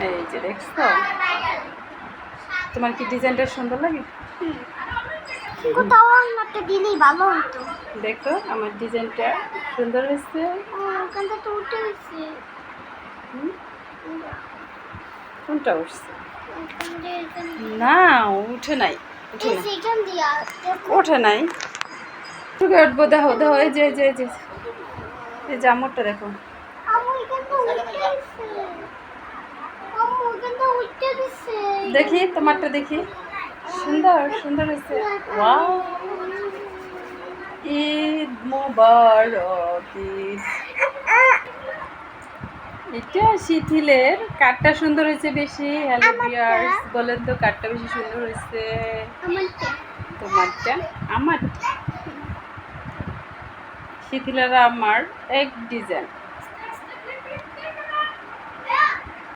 এই যে দেখছো, তোমার কি ডিজাইনটা সুন্দর লাগে? কোথাও একটা দিলেই ভালো হতো। দেখো আমার ডিজাইনটা সুন্দর হয়েছে। ওখানটা তো উঠে গেছে। কোনটা উঠছে? না, উঠে নাই, উঠে নাই, সেখান দিয়া ওঠে নাই। তোকে উঠবো, দেখো দেখো, এই যে এই যে এই যে এই যে আমরটা দেখো। দেখি তোমারটা দেখি, সুন্দর সুন্দর হয়েছে। ওয়াও, ঈদ মোবারক ঈদ। এটা শিথিলের কাঠটা সুন্দর হয়েছে বেশি। হ্যালো ভিউয়ার্স, বলেন তো কাঠটা বেশি সুন্দর হয়েছে তোমারটা? আমার শিথিলের আমার এক ডিজাইন।